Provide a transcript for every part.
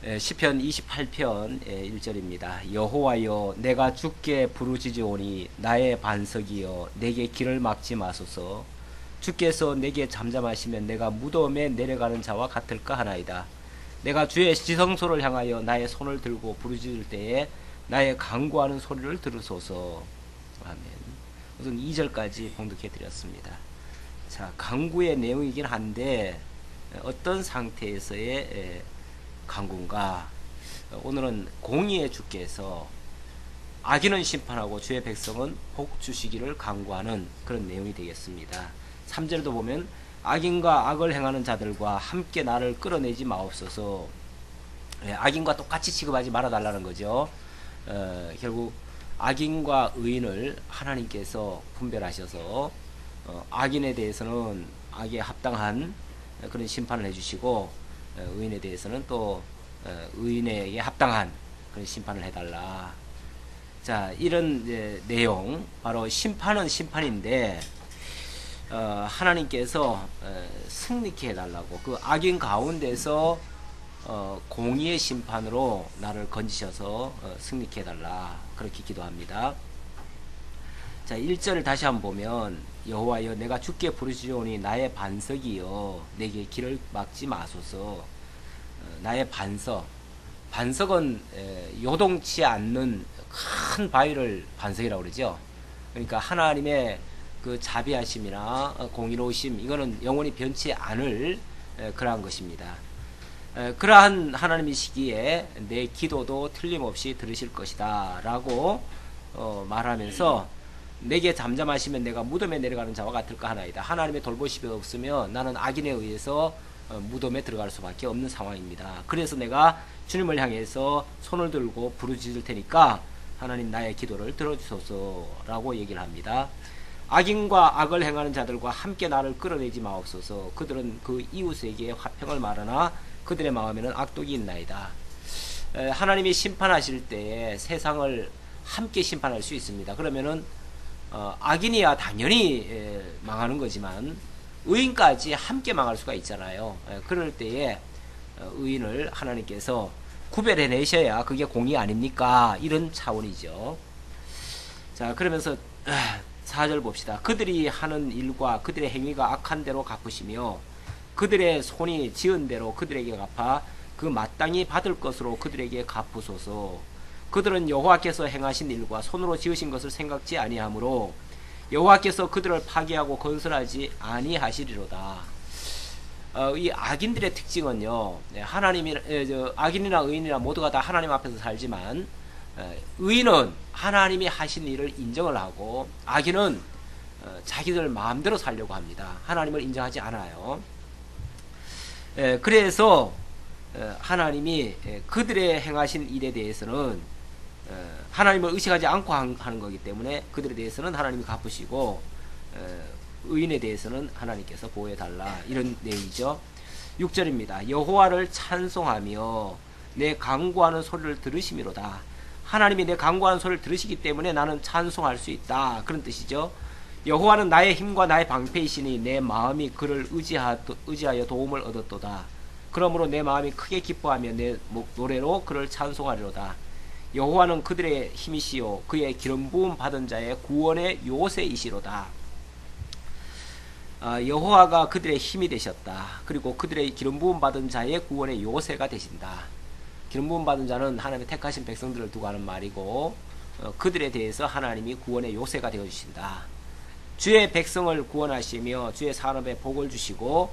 시편 28편 1절입니다. 여호와여 내가 주께 부르짖으오니 나의 반석이여 내게 길을 막지 마소서. 주께서 내게 잠잠하시면 내가 무덤에 내려가는 자와 같을까 하나이다. 내가 주의 지성소를 향하여 나의 손을 들고 부르짖을 때에 나의 간구하는 소리를 들으소서. 아멘. 우선 2절까지 봉독해 드렸습니다. 자, 간구의 내용이긴 한데 어떤 상태에서의 간구인가? 오늘은 공의의 주께서 악인은 심판하고 주의 백성은 복 주시기를 간구하는 그런 내용이 되겠습니다. 3절에도 보면 악인과 악을 행하는 자들과 함께 나를 끌어내지 마옵소서. 악인과 똑같이 취급하지 말아달라는 거죠. 결국 악인과 의인을 하나님께서 분별하셔서 악인에 대해서는 악에 합당한 그런 심판을 해주시고 의인에 대해서는 또 의인에게 합당한 그런 심판을 해달라. 자, 이런 내용, 바로 심판은 심판인데 하나님께서 승리케 해달라고, 그 악인 가운데서 공의의 심판으로 나를 건지셔서 승리케 해달라, 그렇게 기도합니다. 자, 1절을 다시 한번 보면 여호와여 내가 주께 부르짖으오니 나의 반석이여 내게 길을 막지 마소서. 나의 반석, 반석은 요동치 않는 큰 바위를 반석이라고 그러죠. 그러니까 하나님의 그 자비하심이나 공의로우심, 이거는 영원히 변치 않을 그러한 것입니다. 그러한 하나님이시기에 내 기도도 틀림없이 들으실 것이다 라고 말하면서 내게 잠잠하시면 내가 무덤에 내려가는 자와 같을까 하나이다. 하나님의 돌보심이 없으면 나는 악인에 의해서 무덤에 들어갈 수밖에 없는 상황입니다. 그래서 내가 주님을 향해서 손을 들고 부르짖을 테니까 하나님 나의 기도를 들어주소서 라고 얘기를 합니다. 악인과 악을 행하는 자들과 함께 나를 끌어내지 마옵소서. 그들은 그 이웃에게 화평을 말하나 그들의 마음에는 악독이 있나이다. 하나님이 심판하실 때에 세상을 함께 심판할 수 있습니다. 그러면은 악인이야 당연히 망하는 거지만 의인까지 함께 망할 수가 있잖아요. 그럴 때에 의인을 하나님께서 구별해 내셔야 그게 공의 아닙니까? 이런 차원이죠. 자, 그러면서 4절 봅시다. 그들이 하는 일과 그들의 행위가 악한 대로 갚으시며 그들의 손이 지은 대로 그들에게 갚아 그 마땅히 받을 것으로 그들에게 갚으소서. 그들은 여호와께서 행하신 일과 손으로 지으신 것을 생각지 아니하므로 여호와께서 그들을 파괴하고 건설하지 아니하시리로다. 이 악인들의 특징은요, 하나님이 악인이나 의인이나 모두가 다 하나님 앞에서 살지만 의인은 하나님이 하신 일을 인정을 하고 악인은 자기들 마음대로 살려고 합니다. 하나님을 인정하지 않아요. 그래서 하나님이 그들의 행하신 일에 대해서는 하나님을 의식하지 않고 하는 거기 때문에 그들에 대해서는 하나님이 갚으시고 의인에 대해서는 하나님께서 보호해달라, 이런 내용이죠. 6절입니다. 여호와를 찬송하며 내 간구하는 소리를 들으심이로다. 하나님이 내 간구하는 소리를 들으시기 때문에 나는 찬송할 수 있다, 그런 뜻이죠. 여호와는 나의 힘과 나의 방패이시니 내 마음이 그를 의지하여 도움을 얻었도다. 그러므로 내 마음이 크게 기뻐하며 내 노래로 그를 찬송하리로다. 여호와는 그들의 힘이시요 그의 기름 부음 받은 자의 구원의 요새이시로다. 여호와가 그들의 힘이 되셨다. 그리고 그들의 기름 부음 받은 자의 구원의 요새가 되신다. 기름 부음 받은 자는 하나님의 택하신 백성들을 두고 하는 말이고 그들에 대해서 하나님이 구원의 요새가 되어 주신다. 주의 백성을 구원하시며 주의 산업에 복을 주시고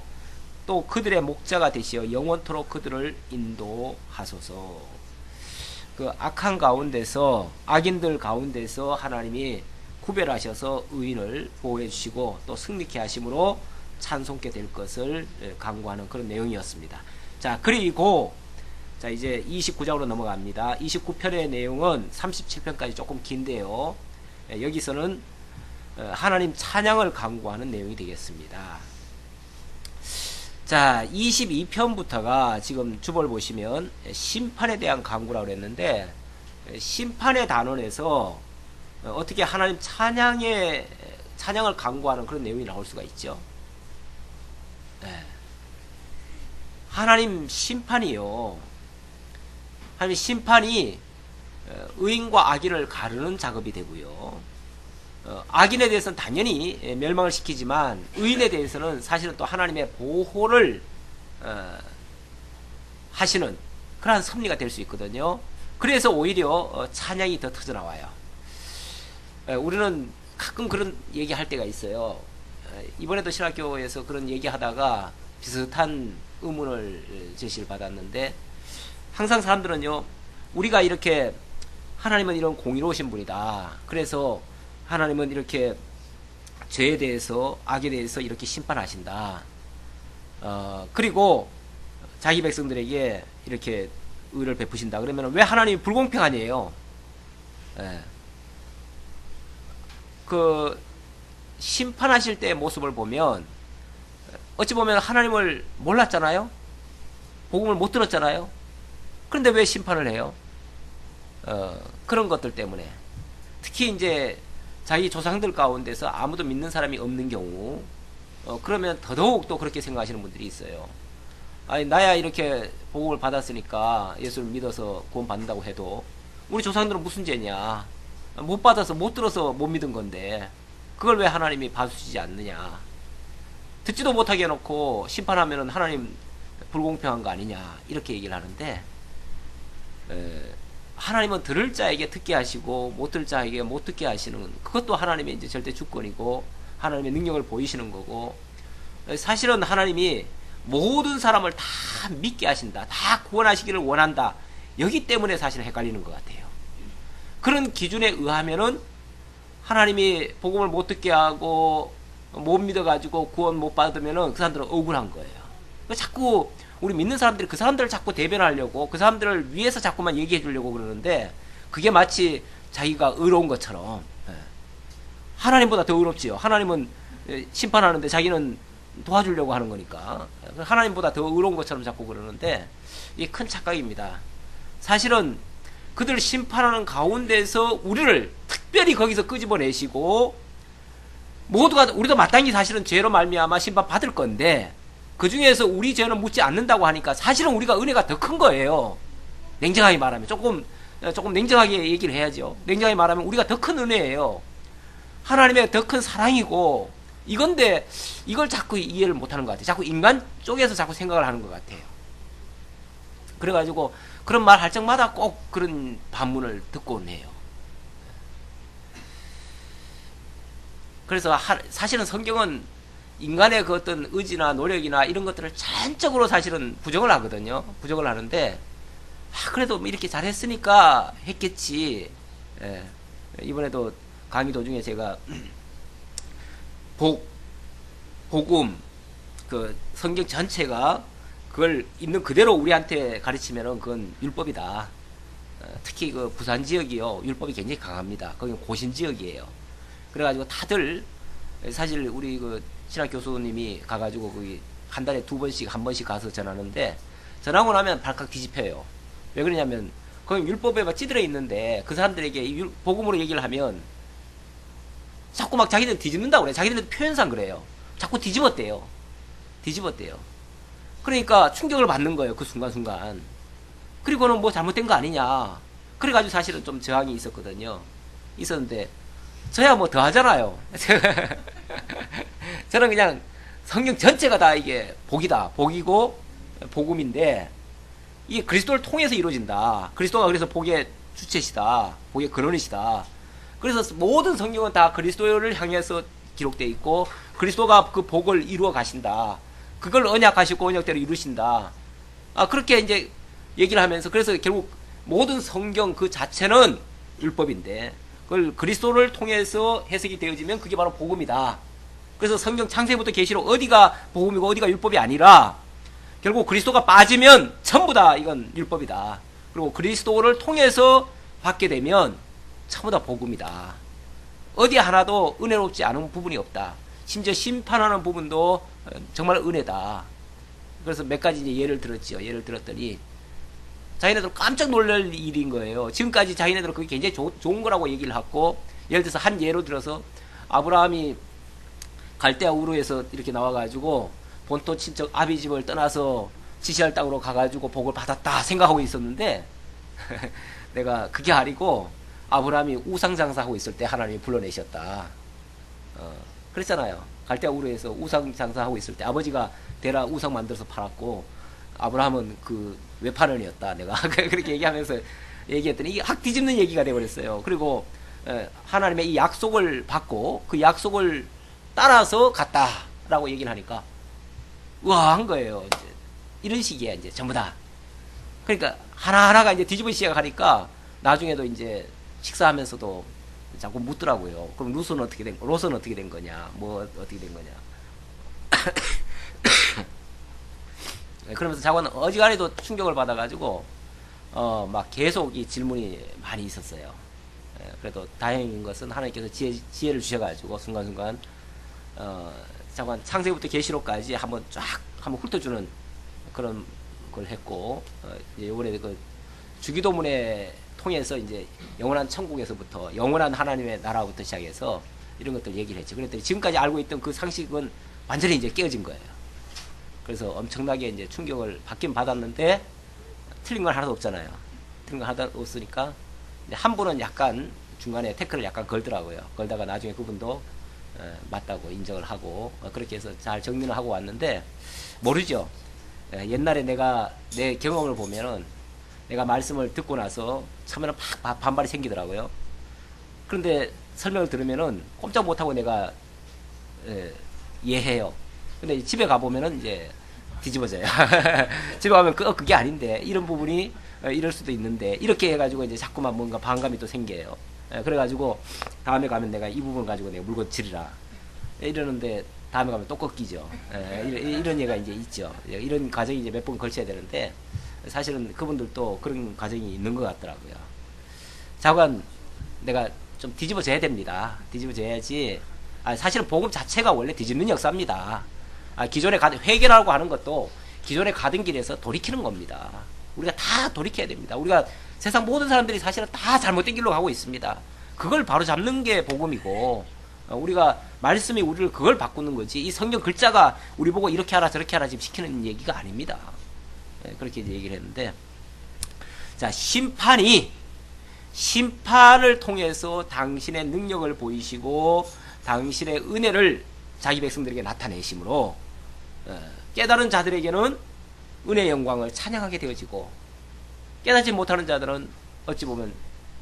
또 그들의 목자가 되시어 영원토록 그들을 인도하소서. 그 악한 가운데서, 악인들 가운데서 하나님이 구별하셔서 의인을 보호해 주시고 또 승리케 하심으로 찬송케 될 것을 간구하는 그런 내용이었습니다. 자, 그리고 자, 이제 29장으로 넘어갑니다. 29편의 내용은 37편까지 조금 긴데요, 여기서는 하나님 찬양을 간구하는 내용이 되겠습니다. 자, 22편부터가 지금 주보를 보시면 심판에 대한 간구라고 그랬는데 심판의 단원에서 어떻게 하나님 찬양을 간구하는 그런 내용이 나올 수가 있죠. 하나님 심판이요, 하나님 심판이 의인과 악인을 가르는 작업이 되고요. 악인에 대해서는 당연히 멸망을 시키지만 의인에 대해서는 사실은 또 하나님의 보호를 하시는 그러한 섭리가 될 수 있거든요. 그래서 오히려 찬양이 더 터져나와요. 우리는 가끔 그런 얘기할 때가 있어요. 이번에도 신학교에서 그런 얘기하다가 비슷한 의문을 제시를 받았는데, 항상 사람들은요, 우리가 이렇게 하나님은 이런 공의로우신 분이다, 그래서 하나님은 이렇게 죄에 대해서 악에 대해서 이렇게 심판하신다, 그리고 자기 백성들에게 이렇게 의를 베푸신다, 그러면 왜 하나님이 불공평하니에요? 그 심판하실 때의 모습을 보면 어찌 보면 하나님을 몰랐잖아요. 복음을 못 들었잖아요. 그런데 왜 심판을 해요? 그런 것들 때문에. 특히 이제 자기 조상들 가운데서 아무도 믿는 사람이 없는 경우, 그러면 더더욱 또 그렇게 생각하시는 분들이 있어요. 아니, 나야 이렇게 복음을 받았으니까 예수를 믿어서 구원 받는다고 해도 우리 조상들은 무슨 죄냐? 못 받아서, 못 들어서 못 믿은 건데 그걸 왜 하나님이 봐주시지 않느냐? 듣지도 못하게 해놓고 심판하면은 하나님 불공평한 거 아니냐, 이렇게 얘기를 하는데, 하나님은 들을 자에게 듣게 하시고 못 들을 자에게 못 듣게 하시는, 그것도 하나님의 이제 절대 주권이고 하나님의 능력을 보이시는 거고, 사실은 하나님이 모든 사람을 다 믿게 하신다, 다 구원하시기를 원한다, 여기 때문에 사실 헷갈리는 것 같아요. 그런 기준에 의하면은 하나님이 복음을 못 듣게 하고 못 믿어가지고 구원 못 받으면은 그 사람들은 억울한 거예요. 자꾸 우리 믿는 사람들이 그 사람들을 자꾸 대변하려고, 그 사람들을 위해서 자꾸만 얘기해 주려고 그러는데, 그게 마치 자기가 의로운 것처럼. 하나님보다 더 의롭지요. 하나님은 심판하는데 자기는 도와주려고 하는 거니까 하나님보다 더 의로운 것처럼 자꾸 그러는데, 이게 큰 착각입니다. 사실은 그들 심판하는 가운데서 우리를 특별히 거기서 끄집어내시고, 모두가, 우리도 마땅히 사실은 죄로 말미암아 심판 받을 건데, 그 중에서 우리 죄는 묻지 않는다고 하니까 사실은 우리가 은혜가 더 큰 거예요. 냉정하게 말하면, 조금 냉정하게 얘기를 해야죠. 냉정하게 말하면 우리가 더 큰 은혜예요. 하나님의 더 큰 사랑이고 이건데, 이걸 자꾸 이해를 못하는 것 같아요. 자꾸 인간 쪽에서 자꾸 생각을 하는 것 같아요. 그래가지고 그런 말 할 적마다 꼭 그런 반문을 듣고 오네요. 그래서 사실은 성경은 인간의 그 어떤 의지나 노력이나 이런 것들을 전적으로 사실은 부정을 하거든요. 부정을 하는데, 그래도 이렇게 잘했으니까 했겠지. 이번에도 강의 도중에 제가 복음, 그 성경 전체가 그걸 있는 그대로 우리한테 가르치면은 그건 율법이다. 특히 그 부산 지역이요, 율법이 굉장히 강합니다. 거긴 고신 지역이에요. 그래가지고 다들, 사실 우리 그 신학 교수님이 가가지고 거기 한 달에 한 번씩 가서 전하는데, 전하고 나면 발칵 뒤집혀요. 왜 그러냐면 거기 율법에 막 찌들어 있는데 그 사람들에게 복음으로 얘기를 하면 자꾸 막 자기들 뒤집는다고 그래. 자기들 표현상 그래요. 자꾸 뒤집었대요. 그러니까 충격을 받는 거예요, 그 순간순간. 그리고는 뭐 잘못된 거 아니냐. 그래가지고 사실은 좀 저항이 있었는데 저야 뭐 더 하잖아요. 저는 그냥 성경 전체가 다 이게 복이다, 복이고 복음인데, 이게 그리스도를 통해서 이루어진다. 그리스도가 그래서 복의 주체시다, 복의 근원이시다. 그래서 모든 성경은 다 그리스도를 향해서 기록되어 있고, 그리스도가 그 복을 이루어 가신다, 그걸 언약하시고 언약대로 이루신다. 그렇게 이제 얘기를 하면서, 그래서 결국 모든 성경 그 자체는 율법인데 그걸 그리스도를 통해서 해석이 되어지면 그게 바로 복음이다. 그래서 성경 창세기부터 계시록 어디가 복음이고 어디가 율법이 아니라, 결국 그리스도가 빠지면 전부 다 이건 율법이다. 그리고 그리스도를 통해서 받게 되면 전부 다 복음이다. 어디 하나도 은혜롭지 않은 부분이 없다. 심지어 심판하는 부분도 정말 은혜다. 그래서 몇 가지 이제 예를 들었죠. 예를 들었더니 자기네들 깜짝 놀랄 일인 거예요. 지금까지 자기네들은 그게 굉장히 좋은 거라고 얘기를 하고, 예를 들어서 한 예로 들어서 아브라함이 갈대아 우르에서 이렇게 나와가지고 본토 친척 아비 집을 떠나서 지시할 땅으로 가가지고 복을 받았다 생각하고 있었는데, 내가 그게 아니고 아브라함이 우상 장사하고 있을 때 하나님이 불러내셨다. 그랬잖아요. 갈대아 우르에서 우상 장사하고 있을 때 아버지가 데라 우상 만들어서 팔았고 아브라함은 그 외판원이었다. 내가 그렇게 얘기하면서 얘기했더니 이게 확 뒤집는 얘기가 돼버렸어요. 그리고 하나님의 이 약속을 받고 그 약속을 따라서 갔다라고 얘기를 하니까 우아한 거예요. 이제 이런 식이야 이제 전부 다. 그러니까 하나하나가 이제 뒤집어 시작하니까 나중에도 이제 식사하면서도 자꾸 묻더라고요. 그럼 롯은 어떻게 된 거냐? 뭐 어떻게 된 거냐? 그러면서 자고는 어지간히도 충격을 받아가지고 막 계속 이 질문이 많이 있었어요. 그래도 다행인 것은 하나님께서 지혜를 주셔가지고 순간순간 자관 창세부터 계시록까지 한번 훑어주는 그런 걸 했고 이번에 그 주기도문에 통해서 이제 영원한 천국에서부터 영원한 하나님의 나라부터 시작해서 이런 것들 얘기를 했죠. 그랬더니 지금까지 알고 있던 그 상식은 완전히 이제 깨어진 거예요. 그래서 엄청나게 이제 충격을 받긴 받았는데 틀린 건 하나도 없잖아요. 틀린 건 하나도 없으니까 한 분은 약간 중간에 태클을 약간 걸더라고요. 걸다가 나중에 그분도 맞다고 인정을 하고 그렇게 해서 잘 정리를 하고 왔는데 모르죠. 옛날에 내가 내 경험을 보면은 내가 말씀을 듣고 나서 처음에는 팍 반발이 생기더라고요. 그런데 설명을 들으면은 꼼짝 못하고 내가 이해해요. 근데 집에 가보면은 이제 뒤집어져요. 집에 가면 그게 아닌데 이런 부분이 이럴 수도 있는데 이렇게 해가지고 이제 자꾸만 뭔가 반감이 또 생겨요. 그래가지고 다음에 가면 내가 이 부분 가지고 내가 물건 지르라 이러는데 다음에 가면 또 꺾이죠. 이런 얘가 이제 있죠. 이런 과정이 이제 몇 번 걸쳐야 되는데 사실은 그분들도 그런 과정이 있는 것 같더라고요. 자관 내가 좀 뒤집어져야 됩니다. 뒤집어져야지. 사실은 복음 자체가 원래 뒤집는 역사입니다. 기존에 회개라고 하는 것도 기존에 가던 길에서 돌이키는 겁니다. 우리가 다 돌이켜야 됩니다. 우리가 세상 모든 사람들이 사실은 다 잘못된 길로 가고 있습니다. 그걸 바로 잡는 게 복음이고 우리가 말씀이 우리를 그걸 바꾸는 거지 이 성경 글자가 우리 보고 이렇게 하라 저렇게 하라 지금 시키는 얘기가 아닙니다. 그렇게 이제 얘기를 했는데 자 심판을 통해서 당신의 능력을 보이시고 당신의 은혜를 자기 백성들에게 나타내심으로 깨달은 자들에게는 은혜의 영광을 찬양하게 되어지고 깨닫지 못하는 자들은 어찌 보면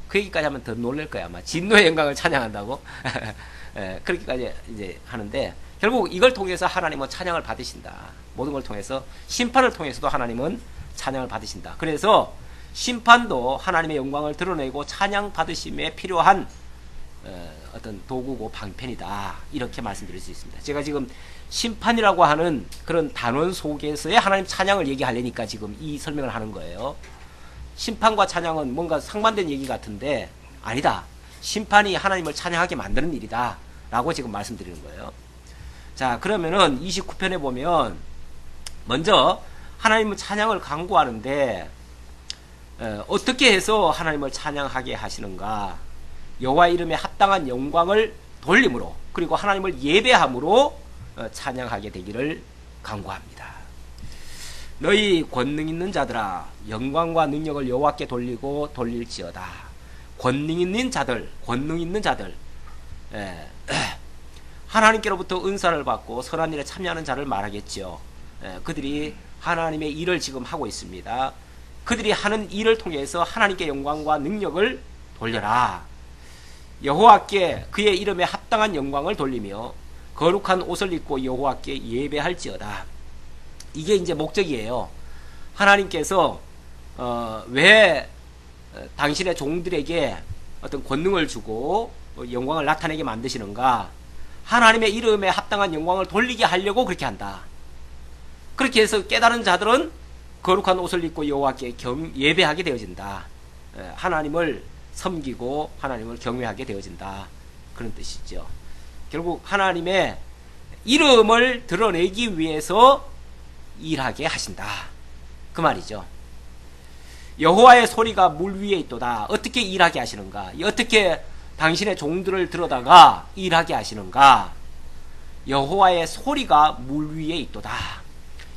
그 얘기까지 하면 더 놀랄 거야. 아마 진노의 영광을 찬양한다고 그렇게까지 이제 하는데 결국 이걸 통해서 하나님은 찬양을 받으신다. 모든 걸 통해서 심판을 통해서도 하나님은 찬양을 받으신다. 그래서 심판도 하나님의 영광을 드러내고 찬양 받으심에 필요한 어떤 도구고 방편이다. 이렇게 말씀드릴 수 있습니다. 제가 지금 심판이라고 하는 그런 단원 속에서의 하나님 찬양을 얘기하려니까 지금 이 설명을 하는 거예요. 심판과 찬양은 뭔가 상반된 얘기 같은데 아니다. 심판이 하나님을 찬양하게 만드는 일이다. 라고 지금 말씀드리는 거예요. 자, 그러면은 29편에 보면 먼저 하나님은 찬양을 강구하는데 어떻게 해서 하나님을 찬양하게 하시는가? 여호와 이름에 합당한 영광을 돌림으로 그리고 하나님을 예배함으로 찬양하게 되기를 강구합니다. 너희 권능 있는 자들아 영광과 능력을 여호와께 돌리고 돌릴지어다. 권능 있는 자들 하나님께로부터 은사를 받고 선한 일에 참여하는 자를 말하겠죠. 그들이 하나님의 일을 지금 하고 있습니다. 그들이 하는 일을 통해서 하나님께 영광과 능력을 돌려라. 여호와께 그의 이름에 합당한 영광을 돌리며 거룩한 옷을 입고 여호와께 예배할지어다. 이게 이제 목적이에요. 하나님께서 왜 당신의 종들에게 어떤 권능을 주고 영광을 나타내게 만드시는가? 하나님의 이름에 합당한 영광을 돌리게 하려고 그렇게 한다. 그렇게 해서 깨달은 자들은 거룩한 옷을 입고 여호와께 예배하게 되어진다. 하나님을 섬기고 하나님을 경외하게 되어진다. 그런 뜻이죠. 결국 하나님의 이름을 드러내기 위해서 일하게 하신다. 그 말이죠. 여호와의 소리가 물 위에 있도다. 어떻게 일하게 하시는가? 어떻게 당신의 종들을 들어다가 일하게 하시는가? 여호와의 소리가 물 위에 있도다.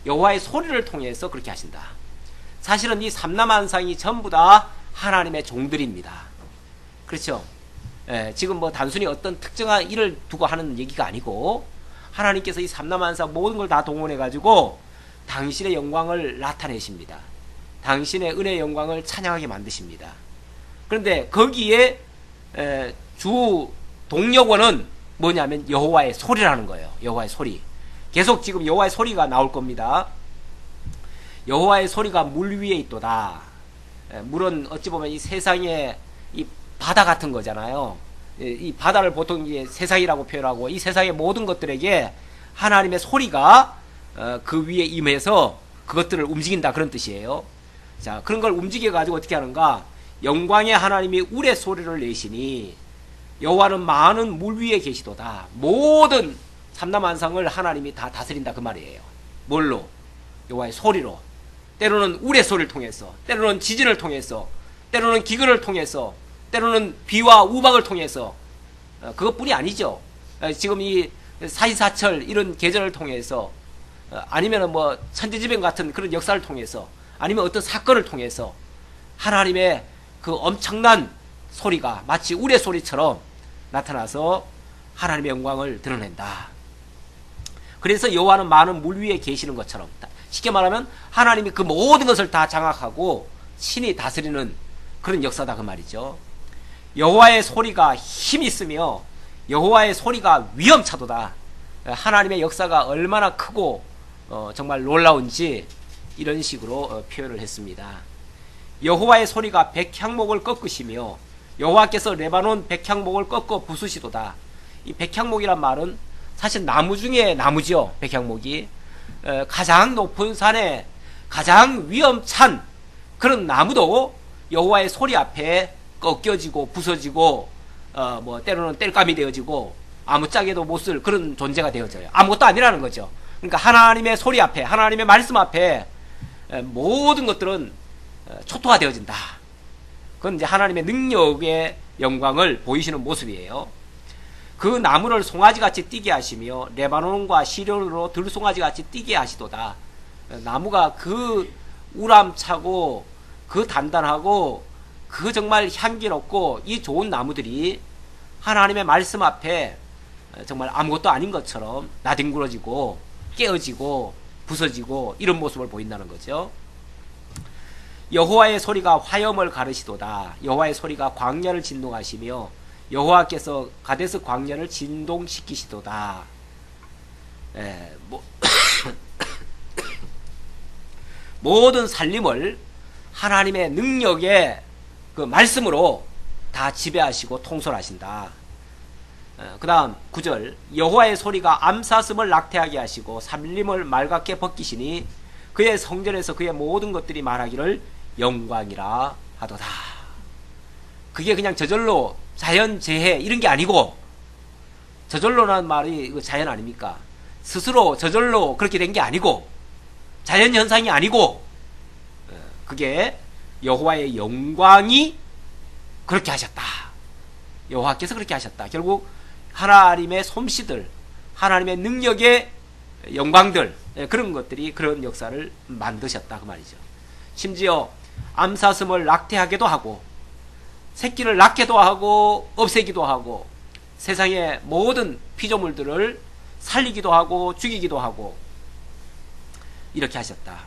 여호와의 소리를 통해서 그렇게 하신다. 사실은 이 삼라만상이 전부 다 하나님의 종들입니다. 그렇죠? 예, 지금 뭐 단순히 어떤 특정한 일을 두고 하는 얘기가 아니고 하나님께서 이 삼라만사 모든 걸 다 동원해 가지고 당신의 영광을 나타내십니다. 당신의 은혜의 영광을 찬양하게 만드십니다. 그런데 거기에 주 동력원은 뭐냐면 여호와의 소리라는 거예요. 여호와의 소리. 계속 지금 여호와의 소리가 나올 겁니다. 여호와의 소리가 물 위에 있도다. 물은 어찌 보면 이 세상의 이 바다 같은 거잖아요. 이 바다를 보통 이제 세상이라고 표현하고 이 세상의 모든 것들에게 하나님의 소리가 그 위에 임해서 그것들을 움직인다 그런 뜻이에요. 자, 그런 걸 움직여 가지고 어떻게 하는가? 영광의 하나님이 우레 소리를 내시니 여호와는 많은 물 위에 계시도다. 모든 삼라만상을 하나님이 다 다스린다 그 말이에요. 뭘로? 여호와의 소리로. 때로는 우레 소리를 통해서, 때로는 지진을 통해서, 때로는 기근을 통해서, 때로는 비와 우박을 통해서. 그것뿐이 아니죠. 지금 이 사시사철 이런 계절을 통해서, 아니면은 뭐 천재지변 같은 그런 역사를 통해서, 아니면 어떤 사건을 통해서 하나님의 그 엄청난 소리가 마치 우레 소리처럼 나타나서 하나님의 영광을 드러낸다. 그래서 여호와는 많은 물 위에 계시는 것처럼, 쉽게 말하면 하나님이 그 모든 것을 다 장악하고 신이 다스리는 그런 역사다 그 말이죠. 여호와의 소리가 힘이 있으며 여호와의 소리가 위엄차도다. 하나님의 역사가 얼마나 크고 정말 놀라운지 이런 식으로 표현을 했습니다. 여호와의 소리가 백향목을 꺾으시며 여호와께서 레바논 백향목을 꺾어 부수시도다. 이 백향목이란 말은 사실 나무 중에 나무죠. 백향목이 가장 높은 산에 가장 위험찬 그런 나무도 여호와의 소리 앞에 꺾여지고 부서지고 뭐 때로는 땔감이 되어지고 아무짝에도 못 쓸 그런 존재가 되어져요. 아무것도 아니라는 거죠. 그러니까 하나님의 소리 앞에, 하나님의 말씀 앞에 모든 것들은 초토화되어진다. 그건 이제 하나님의 능력의 영광을 보이시는 모습이에요. 그 나무를 송아지같이 뛰게 하시며 레바논과 시련으로 들송아지같이 뛰게 하시도다. 나무가 그 우람차고 그 단단하고 그 정말 향기롭고 이 좋은 나무들이 하나님의 말씀 앞에 정말 아무것도 아닌 것처럼 나뒹굴어지고 깨어지고 부서지고 이런 모습을 보인다는 거죠. 여호와의 소리가 화염을 가르시도다. 여호와의 소리가 광야를 진동하시며 여호와께서 가데스 광야를 진동시키시도다. 모든 살림을 하나님의 능력의 그 말씀으로 다 지배하시고 통솔하신다. 그 다음 9절 여호와의 소리가 암사슴을 낙태하게 하시고 삼림을 맑게 벗기시니 그의 성전에서 그의 모든 것들이 말하기를 영광이라 하도다. 그게 그냥 저절로 자연재해 이런 게 아니고, 저절로라는 말이 자연 아닙니까? 스스로 저절로 그렇게 된 게 아니고 자연현상이 아니고 그게 여호와의 영광이 그렇게 하셨다. 여호와께서 그렇게 하셨다. 결국 하나님의 솜씨들, 하나님의 능력의 영광들, 그런 것들이 그런 역사를 만드셨다 그 말이죠. 심지어 암사슴을 낙태하게도 하고 새끼를 낳게도 하고 없애기도 하고 세상의 모든 피조물들을 살리기도 하고 죽이기도 하고 이렇게 하셨다.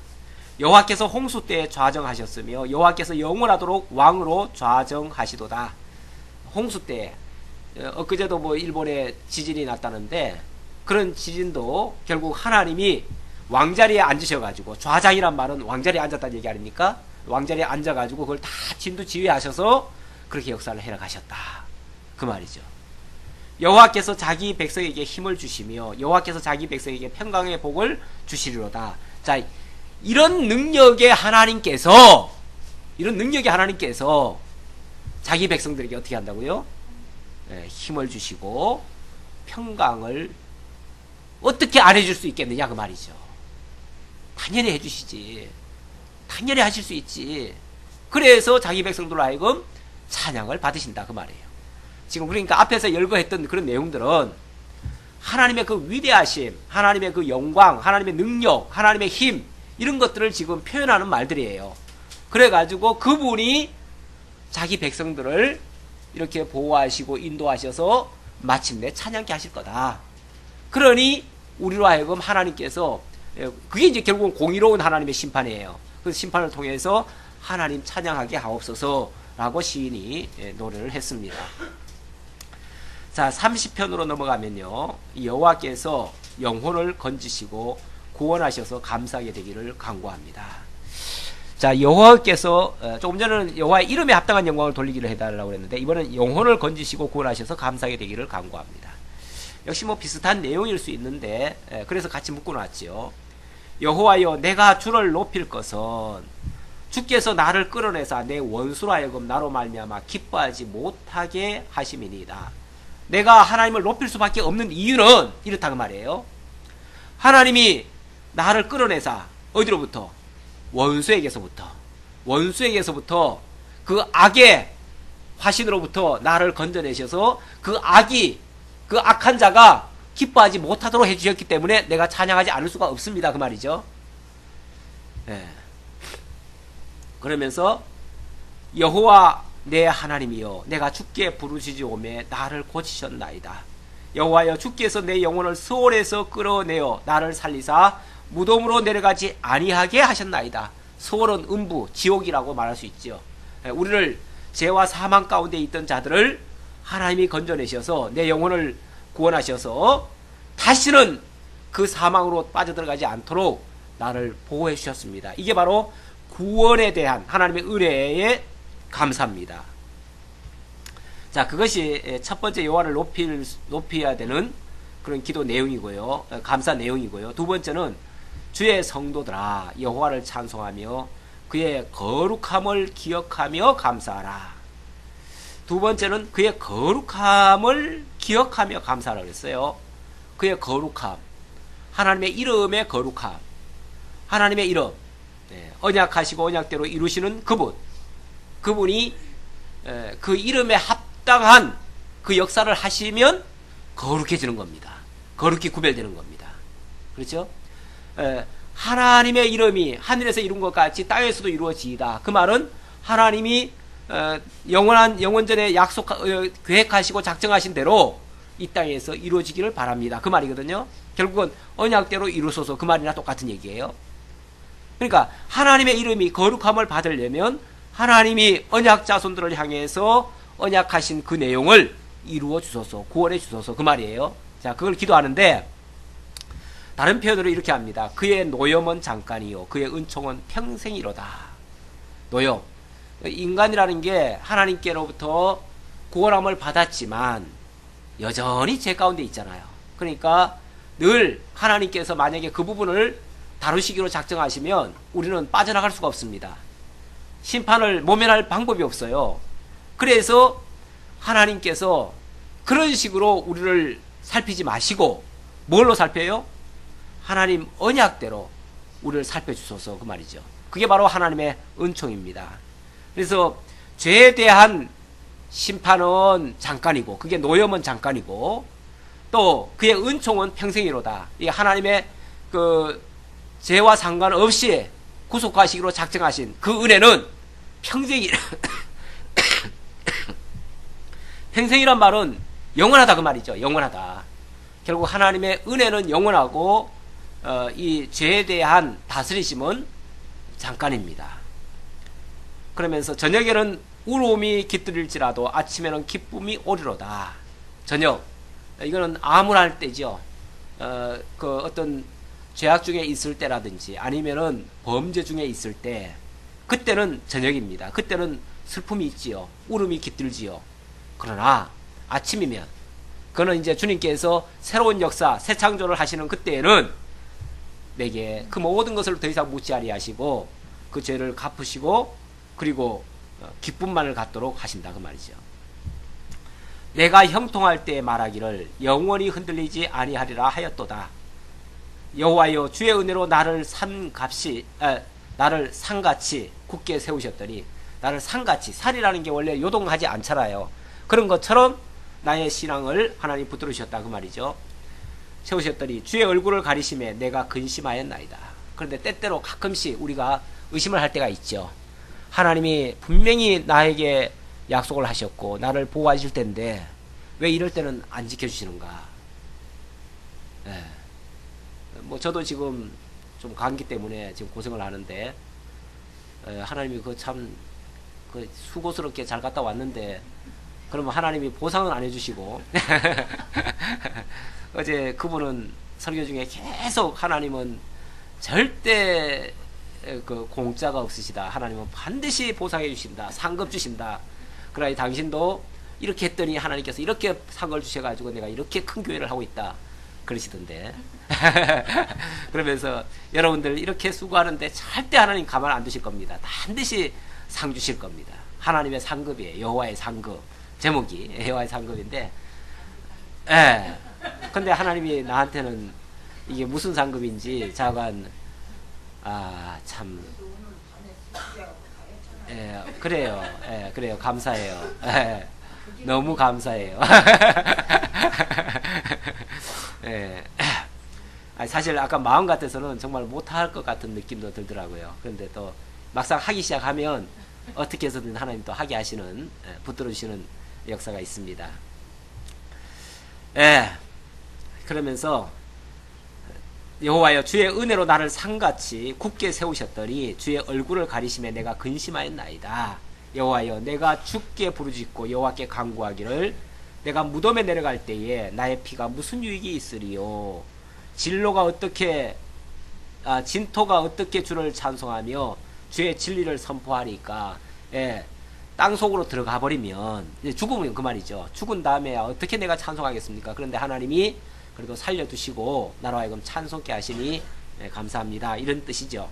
여호와께서 홍수 때에 좌정하셨으며 여호와께서 영원하도록 왕으로 좌정하시도다. 홍수 때 엊그제도 뭐 일본에 지진이 났다는데 그런 지진도 결국 하나님이 왕자리에 앉으셔가지고, 좌장이란 말은 왕자리에 앉았다는 얘기 아닙니까? 왕자리에 앉아가지고 그걸 다 진두지휘하셔서 그렇게 역사를 해나가셨다 그 말이죠. 여호와께서 자기 백성에게 힘을 주시며 여호와께서 자기 백성에게 평강의 복을 주시리로다. 자, 이런 능력의 하나님께서 자기 백성들에게 어떻게 한다고요? 힘을 주시고 평강을 어떻게 안 해줄 수 있겠느냐 그 말이죠. 당연히 해주시지. 당연히 하실 수 있지. 그래서 자기 백성들로 하여금 찬양을 받으신다 그 말이에요. 지금 그러니까 앞에서 열거했던 그런 내용들은 하나님의 그 위대하심, 하나님의 그 영광, 하나님의 능력, 하나님의 힘, 이런 것들을 지금 표현하는 말들이에요. 그래가지고 그분이 자기 백성들을 이렇게 보호하시고 인도하셔서 마침내 찬양케 하실 거다. 그러니 우리로 하여금 하나님께서, 그게 이제 결국은 공의로운 하나님의 심판이에요. 그 심판을 통해서 하나님 찬양하게 하옵소서 라고 시인이 노래를 했습니다. 자, 30편으로 넘어가면요, 여호와께서 영혼을 건지시고 구원하셔서 감사하게 되기를 간구합니다. 자, 여호와께서 조금 전에는 여호와의 이름에 합당한 영광을 돌리기를 해달라고 했는데, 이번엔 영혼을 건지시고 구원하셔서 감사하게 되기를 간구합니다. 역시 뭐 비슷한 내용일 수 있는데, 그래서 같이 묶어놨죠. 여호와여, 내가 주를 높일 것은 주께서 나를 끌어내사 내 원수로 하여금 나로 말미암아 기뻐하지 못하게 하심이니이다. 내가 하나님을 높일 수밖에 없는 이유는 이렇다 그 말이에요. 하나님이 나를 끌어내사 어디로부터? 원수에게서부터 그 악의 화신으로부터 나를 건져내셔서 그 악한 자가 기뻐하지 못하도록 해주셨기 때문에 내가 찬양하지 않을 수가 없습니다. 그 말이죠. 네. 그러면서 여호와 내 하나님이여, 내가 주께 부르짖으오매 나를 고치셨나이다. 여호와여, 주께서 내 영혼을 스올에서 끌어내어 나를 살리사 무덤으로 내려가지 아니하게 하셨나이다. 스올은 음부, 지옥이라고 말할 수 있죠. 우리를 죄와 사망 가운데 있던 자들을 하나님이 건져내셔서 내 영혼을 구원하셔서 다시는 그 사망으로 빠져들어가지 않도록 나를 보호해 주셨습니다. 이게 바로 구원에 대한 하나님의 은혜에 감사합니다. 자, 그것이 첫 번째 여호와를 높여야 되는 그런 기도 내용이고요. 감사 내용이고요. 두 번째는 주의 성도들아 여호와를 찬송하며 그의 거룩함을 기억하며 감사하라. 두 번째는 그의 거룩함을 기억하며 감사하라 그랬어요. 그의 거룩함, 하나님의 이름의 거룩함, 하나님의 이름, 언약하시고 언약대로 이루시는 그분이 그 이름에 합당한 그 역사를 하시면 거룩해지는 겁니다. 거룩히 구별되는 겁니다. 그렇죠? 하나님의 이름이 하늘에서 이룬 것 같이 땅에서도 이루어지이다. 그 말은 하나님이 영원전에 계획하시고 작정하신 대로 이 땅에서 이루어지기를 바랍니다. 그 말이거든요. 결국은 언약대로 이루소서, 그 말이나 똑같은 얘기예요. 그러니까 하나님의 이름이 거룩함을 받으려면 하나님이 언약 자손들을 향해서 언약하신 그 내용을 이루어 주소서, 구원해 주소서, 그 말이에요. 자, 그걸 기도하는데 다른 표현으로 이렇게 합니다. 그의 노염은 잠깐이요 그의 은총은 평생이로다. 노염, 인간이라는 게 하나님께로부터 구원함을 받았지만 여전히 죄 가운데 있잖아요. 그러니까 늘 하나님께서 만약에 그 부분을 다루시기로 작정하시면 우리는 빠져나갈 수가 없습니다. 심판을 모면할 방법이 없어요. 그래서 하나님께서 그런 식으로 우리를 살피지 마시고 뭘로 살펴요? 하나님 언약대로 우리를 살펴주소서, 그 말이죠. 그게 바로 하나님의 은총입니다. 그래서 죄에 대한 심판은 잠깐이고 그게 노염은 잠깐이고 또 그의 은총은 평생이로다. 이 하나님의 그 죄와 상관없이 구속하시기로 작정하신 그 은혜는 평생이란 말은 영원하다 그 말이죠. 영원하다. 결국 하나님의 은혜는 영원하고 이 죄에 대한 다스리심은 잠깐입니다. 그러면서 저녁에는 울음이 깃들일지라도 아침에는 기쁨이 오리로다. 저녁, 이거는 암울할 때죠. 그 어떤 죄악 중에 있을 때라든지 아니면은 범죄 중에 있을 때, 그때는 저녁입니다. 그때는 슬픔이 있지요. 울음이 깃들지요. 그러나 아침이면 그는 이제 주님께서 새로운 역사, 새 창조를 하시는 그때에는 내게 그 모든 것을 더 이상 묻지 아니하시고 그 죄를 갚으시고 그리고 기쁨만을 갖도록 하신다 그 말이죠. 내가 형통할 때 말하기를 영원히 흔들리지 아니하리라 하였도다. 여호와여, 주의 은혜로 나를 산같이 굳게 세우셨더니, 나를 산같이, 산이라는 게 원래 요동하지 않잖아요. 그런 것처럼 나의 신앙을 하나님 붙들으셨다 그 말이죠. 세우셨더니 주의 얼굴을 가리심에 내가 근심하였나이다. 그런데 때때로 가끔씩 우리가 의심을 할 때가 있죠. 하나님이 분명히 나에게 약속을 하셨고 나를 보호하실 텐데 왜 이럴 때는 안 지켜주시는가? 예. 뭐 저도 지금 좀 감기 때문에 지금 고생을 하는데 하나님이 그 참 그 수고스럽게 잘 갔다 왔는데 그러면 하나님이 보상은 안 해주시고 어제 그분은 설교 중에 계속 하나님은 절대 그 공짜가 없으시다. 하나님은 반드시 보상해 주신다. 상급 주신다. 그러니 당신도 이렇게 했더니 하나님께서 이렇게 상을 주셔가지고 내가 이렇게 큰 교회를 하고 있다. 그러시던데. 그러면서 여러분들 이렇게 수고하는데 절대 하나님 가만 안 두실 겁니다. 반드시 상 주실 겁니다. 하나님의 상급이에요. 여호와의 상급. 제목이 여호와의 상급인데, 예. 근데 하나님이 나한테는 이게 무슨 상급인지 잠깐 참, 예, 그래요. 예, 그래요. 감사해요. 예, 너무 감사해요. 예. 사실 아까 마음 같아서는 정말 못할 것 같은 느낌도 들더라고요. 그런데 또 막상 하기 시작하면 어떻게 해서든 하나님 또 하게 하시는, 붙들어 주시는 역사가 있습니다. 예. 그러면서 여호와여 주의 은혜로 나를 상같이 굳게 세우셨더니 주의 얼굴을 가리심에 내가 근심하였나이다. 여호와여 내가 주께 부르짖고 여호와께 간구하기를 내가 무덤에 내려갈 때에 나의 피가 무슨 유익이 있으리요. 진토가 어떻게 주를 찬송하며 주의 진리를 선포하니까. 예, 땅 속으로 들어가 버리면 죽으면 그 말이죠. 죽은 다음에 어떻게 내가 찬송하겠습니까? 그런데 하나님이 그래도 살려두시고 나로 하여금 찬송케 하시니 감사합니다. 이런 뜻이죠.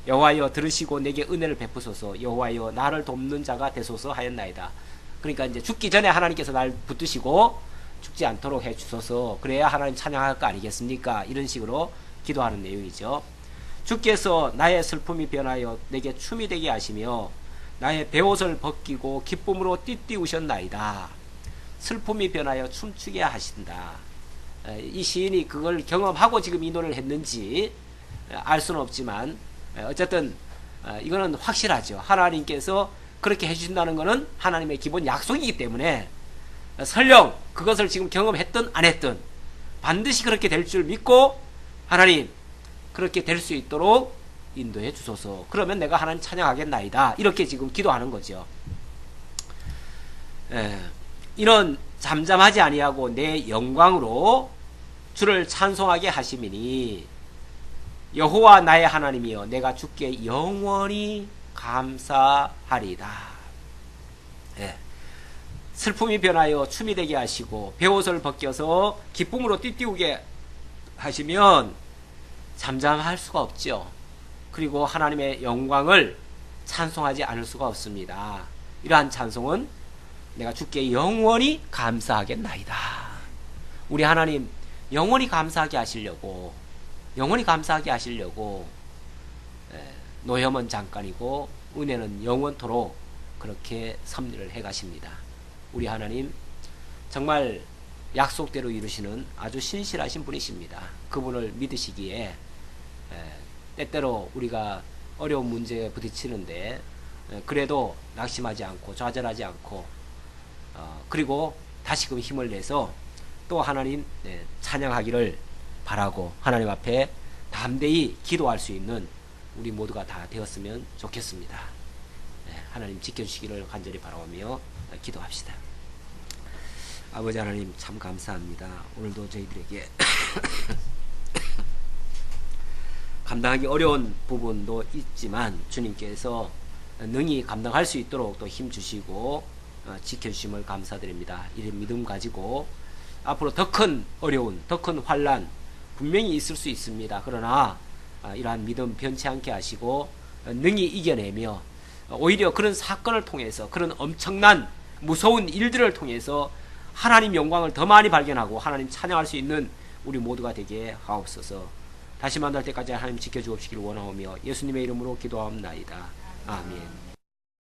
여호와여 들으시고 내게 은혜를 베푸소서. 여호와여 나를 돕는 자가 되소서 하였나이다. 그러니까 이제 죽기 전에 하나님께서 날 붙드시고 죽지 않도록 해주소서. 그래야 하나님 찬양할 거 아니겠습니까? 이런 식으로 기도하는 내용이죠. 주께서 나의 슬픔이 변하여 내게 춤이 되게 하시며 나의 베옷을 벗기고 기쁨으로 띠띠우셨나이다. 슬픔이 변하여 춤추게 하신다. 이 시인이 그걸 경험하고 지금 이 노래를 했는지 알 수는 없지만 어쨌든 이거는 확실하죠. 하나님께서 그렇게 해주신다는 것은 하나님의 기본 약속이기 때문에 설령 그것을 지금 경험했든 안 했든 반드시 그렇게 될 줄 믿고 하나님 그렇게 될 수 있도록 인도해 주소서. 그러면 내가 하나님 찬양하겠나이다. 이렇게 지금 기도하는 거죠. 이는 잠잠하지 아니하고 내 영광으로 주를 찬송하게 하심이니 여호와 나의 하나님이여 내가 주께 영원히 감사하리다. 슬픔이 변하여 춤이 되게 하시고 베옷을 벗겨서 기쁨으로 띠띠우게 하시면 잠잠할 수가 없죠. 그리고 하나님의 영광을 찬송하지 않을 수가 없습니다. 이러한 찬송은 내가 주께 영원히 감사하겠나이다. 우리 하나님 영원히 감사하게 하시려고 노염은 잠깐이고 은혜는 영원토록 그렇게 섭리를 해가십니다. 우리 하나님 정말 약속대로 이루시는 아주 신실하신 분이십니다. 그분을 믿으시기에 때때로 우리가 어려운 문제에 부딪히는데 그래도 낙심하지 않고 좌절하지 않고 그리고 다시금 힘을 내서 또 하나님 찬양하기를 바라고 하나님 앞에 담대히 기도할 수 있는 우리 모두가 다 되었으면 좋겠습니다. 하나님 지켜주시기를 간절히 바라오며 기도합시다. 아버지 하나님 참 감사합니다. 오늘도 저희들에게 감당하기 어려운 부분도 있지만 주님께서 능히 감당할 수 있도록 또 힘주시고 지켜주심을 감사드립니다. 이런 믿음 가지고 앞으로 더 큰 어려운, 더 큰 환난 분명히 있을 수 있습니다. 그러나 이러한 믿음 변치 않게 하시고 능히 이겨내며 오히려 그런 사건을 통해서 그런 엄청난 무서운 일들을 통해서 하나님 영광을 더 많이 발견하고 하나님 찬양할 수 있는 우리 모두가 되게 하옵소서. 다시 만날 때까지 하나님 지켜주옵시기를 원하오며 예수님의 이름으로 기도하옵나이다. 아멘.